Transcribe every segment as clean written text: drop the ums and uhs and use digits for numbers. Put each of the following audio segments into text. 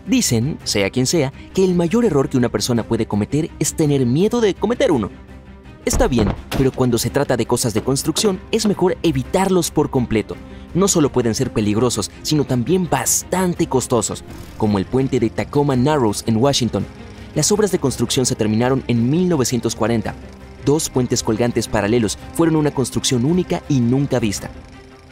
Dicen, sea quien sea, que el mayor error que una persona puede cometer es tener miedo de cometer uno. Está bien, pero cuando se trata de cosas de construcción, es mejor evitarlos por completo. No solo pueden ser peligrosos, sino también bastante costosos, como el puente de Tacoma Narrows en Washington. Las obras de construcción se terminaron en 1940. 2 puentes colgantes paralelos fueron una construcción única y nunca vista.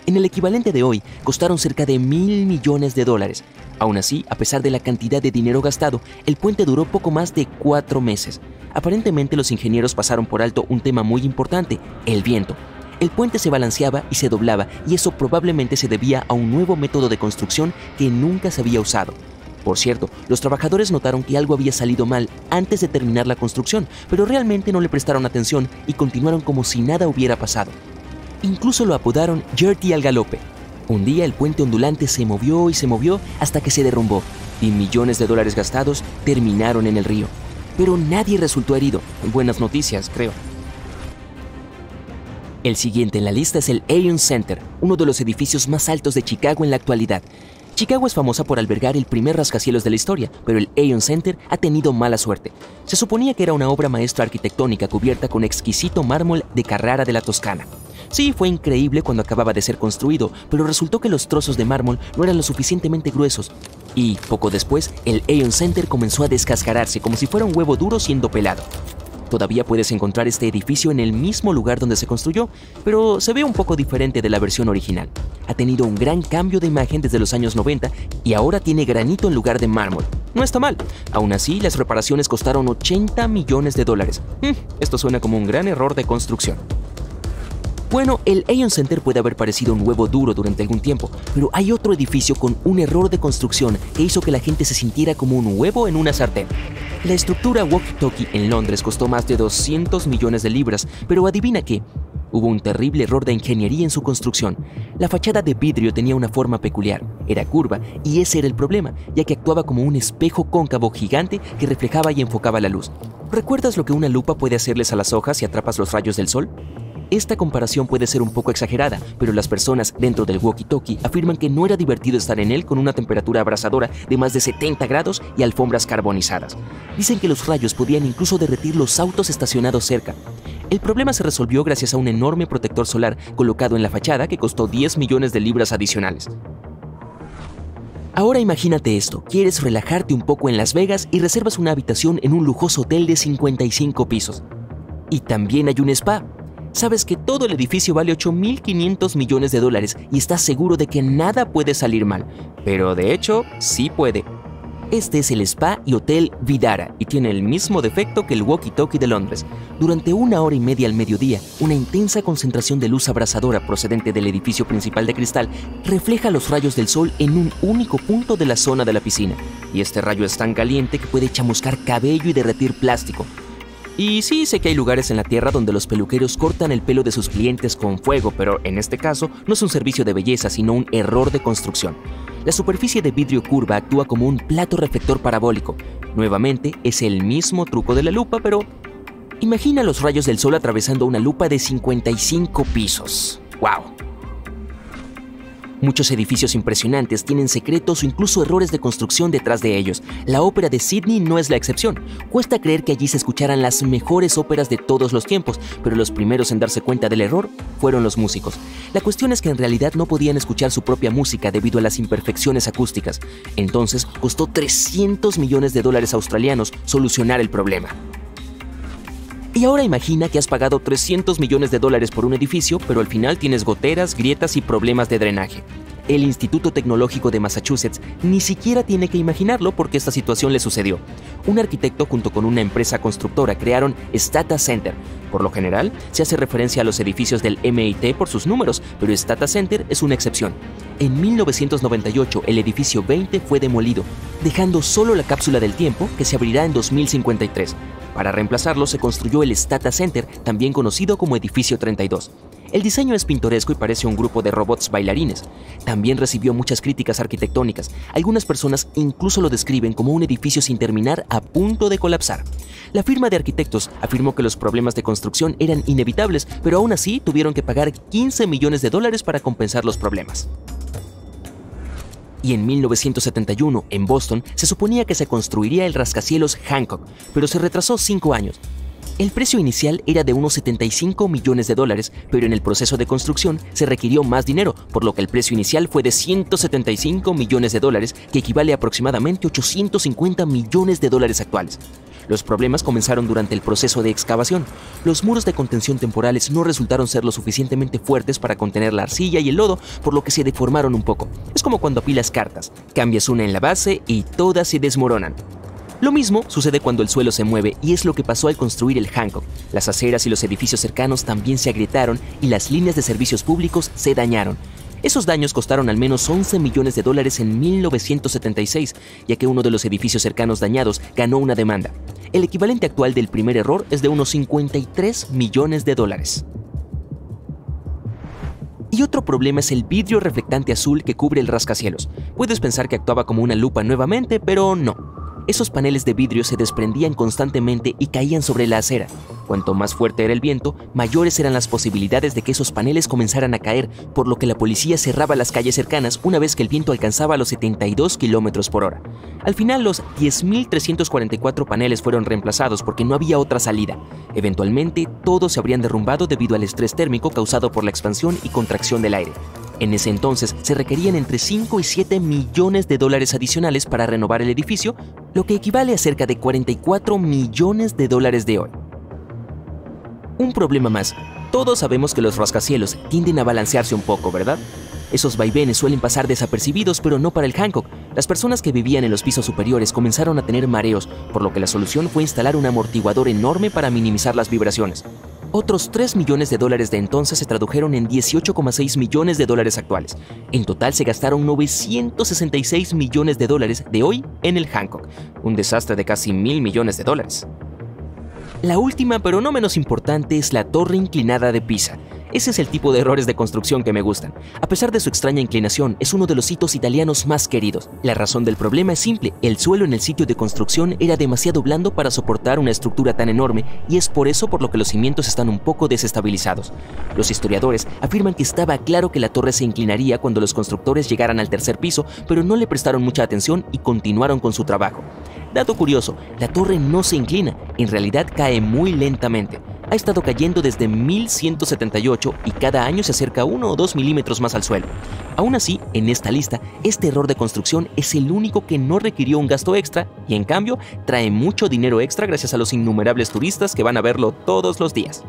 En el equivalente de hoy, costaron cerca de $1.000 millones. Aún así, a pesar de la cantidad de dinero gastado, el puente duró poco más de 4 meses. Aparentemente los ingenieros pasaron por alto un tema muy importante, el viento. El puente se balanceaba y se doblaba, y eso probablemente se debía a un nuevo método de construcción que nunca se había usado. Por cierto, los trabajadores notaron que algo había salido mal antes de terminar la construcción, pero realmente no le prestaron atención y continuaron como si nada hubiera pasado. Incluso lo apodaron Gertie al galope. Un día el puente ondulante se movió y se movió hasta que se derrumbó, y millones de dólares gastados terminaron en el río. Pero nadie resultó herido. Buenas noticias, creo. El siguiente en la lista es el Aon Center, uno de los edificios más altos de Chicago en la actualidad. Chicago es famosa por albergar el primer rascacielos de la historia, pero el Aon Center ha tenido mala suerte. Se suponía que era una obra maestra arquitectónica cubierta con exquisito mármol de Carrara de la Toscana. Sí, fue increíble cuando acababa de ser construido, pero resultó que los trozos de mármol no eran lo suficientemente gruesos. Y, poco después, el Aon Center comenzó a descascararse como si fuera un huevo duro siendo pelado. Todavía puedes encontrar este edificio en el mismo lugar donde se construyó, pero se ve un poco diferente de la versión original. Ha tenido un gran cambio de imagen desde los años 90 y ahora tiene granito en lugar de mármol. No está mal. Aún así, las reparaciones costaron $80 millones. Esto suena como un gran error de construcción. Bueno, el Aon Center puede haber parecido un huevo duro durante algún tiempo, pero hay otro edificio con un error de construcción que hizo que la gente se sintiera como un huevo en una sartén. La estructura walkie-talkie en Londres costó más de 200 millones de libras, pero adivina qué, hubo un terrible error de ingeniería en su construcción. La fachada de vidrio tenía una forma peculiar, era curva, y ese era el problema, ya que actuaba como un espejo cóncavo gigante que reflejaba y enfocaba la luz. ¿Recuerdas lo que una lupa puede hacerles a las hojas si atrapas los rayos del sol? Esta comparación puede ser un poco exagerada, pero las personas dentro del walkie-talkie afirman que no era divertido estar en él con una temperatura abrasadora de más de 70 grados y alfombras carbonizadas. Dicen que los rayos podían incluso derretir los autos estacionados cerca. El problema se resolvió gracias a un enorme protector solar colocado en la fachada que costó 10 millones de libras adicionales. Ahora imagínate esto, quieres relajarte un poco en Las Vegas y reservas una habitación en un lujoso hotel de 55 pisos. Y también hay un spa. Sabes que todo el edificio vale $8.500 millones y estás seguro de que nada puede salir mal. Pero de hecho, sí puede. Este es el Spa y Hotel Vidara y tiene el mismo defecto que el walkie-talkie de Londres. Durante 1 hora y media al mediodía, una intensa concentración de luz abrasadora procedente del edificio principal de cristal refleja los rayos del sol en un único punto de la zona de la piscina. Y este rayo es tan caliente que puede chamuscar cabello y derretir plástico. Y sí, sé que hay lugares en la Tierra donde los peluqueros cortan el pelo de sus clientes con fuego, pero en este caso no es un servicio de belleza, sino un error de construcción. La superficie de vidrio curva actúa como un plato reflector parabólico. Nuevamente, es el mismo truco de la lupa, pero imagina los rayos del sol atravesando una lupa de 55 pisos. ¡Wow! Muchos edificios impresionantes tienen secretos o incluso errores de construcción detrás de ellos. La ópera de Sydney no es la excepción. Cuesta creer que allí se escucharan las mejores óperas de todos los tiempos, pero los primeros en darse cuenta del error fueron los músicos. La cuestión es que en realidad no podían escuchar su propia música debido a las imperfecciones acústicas. Entonces costó $300 millones australianos solucionar el problema. Y ahora imagina que has pagado $300 millones por un edificio, pero al final tienes goteras, grietas y problemas de drenaje. El Instituto Tecnológico de Massachusetts ni siquiera tiene que imaginarlo porque esta situación le sucedió. Un arquitecto junto con una empresa constructora crearon Stata Center. Por lo general, se hace referencia a los edificios del MIT por sus números, pero Stata Center es una excepción. En 1998, el edificio 20 fue demolido, dejando solo la cápsula del tiempo que se abrirá en 2053. Para reemplazarlo se construyó el Stata Center, también conocido como Edificio 32. El diseño es pintoresco y parece un grupo de robots bailarines. También recibió muchas críticas arquitectónicas. Algunas personas incluso lo describen como un edificio sin terminar a punto de colapsar. La firma de arquitectos afirmó que los problemas de construcción eran inevitables, pero aún así tuvieron que pagar $15 millones para compensar los problemas. Y en 1971, en Boston, se suponía que se construiría el rascacielos Hancock, pero se retrasó 5 años. El precio inicial era de unos 75 millones de dólares, pero en el proceso de construcción se requirió más dinero, por lo que el precio inicial fue de 175 millones de dólares, que equivale a aproximadamente 850 millones de dólares actuales. Los problemas comenzaron durante el proceso de excavación. Los muros de contención temporales no resultaron ser lo suficientemente fuertes para contener la arcilla y el lodo, por lo que se deformaron un poco. Es como cuando apilas cartas. Cambias una en la base y todas se desmoronan. Lo mismo sucede cuando el suelo se mueve, y es lo que pasó al construir el Hancock. Las aceras y los edificios cercanos también se agrietaron y las líneas de servicios públicos se dañaron. Esos daños costaron al menos 11 millones de dólares en 1976, ya que uno de los edificios cercanos dañados ganó una demanda. El equivalente actual del primer error es de unos 53 millones de dólares. Y otro problema es el vidrio reflectante azul que cubre el rascacielos. Puedes pensar que actuaba como una lupa nuevamente, pero no. Esos paneles de vidrio se desprendían constantemente y caían sobre la acera. Cuanto más fuerte era el viento, mayores eran las posibilidades de que esos paneles comenzaran a caer, por lo que la policía cerraba las calles cercanas una vez que el viento alcanzaba los 72 kilómetros por hora. Al final, los 10.344 paneles fueron reemplazados porque no había otra salida. Eventualmente, todos se habrían derrumbado debido al estrés térmico causado por la expansión y contracción del aire. En ese entonces se requerían entre 5 y 7 millones de dólares adicionales para renovar el edificio, lo que equivale a cerca de 44 millones de dólares de hoy. Un problema más. Todos sabemos que los rascacielos tienden a balancearse un poco, ¿verdad? Esos vaivenes suelen pasar desapercibidos, pero no para el Hancock. Las personas que vivían en los pisos superiores comenzaron a tener mareos, por lo que la solución fue instalar un amortiguador enorme para minimizar las vibraciones. Otros 3 millones de dólares de entonces se tradujeron en 18,6 millones de dólares actuales. En total se gastaron 966 millones de dólares de hoy en el Hancock, un desastre de casi 1.000 millones de dólares. La última, pero no menos importante, es la Torre Inclinada de Pisa. Ese es el tipo de errores de construcción que me gustan. A pesar de su extraña inclinación, es uno de los hitos italianos más queridos. La razón del problema es simple: el suelo en el sitio de construcción era demasiado blando para soportar una estructura tan enorme, y es por eso por lo que los cimientos están un poco desestabilizados. Los historiadores afirman que estaba claro que la torre se inclinaría cuando los constructores llegaran al tercer piso, pero no le prestaron mucha atención y continuaron con su trabajo. Dato curioso, la torre no se inclina, en realidad cae muy lentamente. Ha estado cayendo desde 1178 y cada año se acerca 1 o 2 milímetros más al suelo. Aún así, en esta lista, este error de construcción es el único que no requirió un gasto extra y en cambio trae mucho dinero extra gracias a los innumerables turistas que van a verlo todos los días.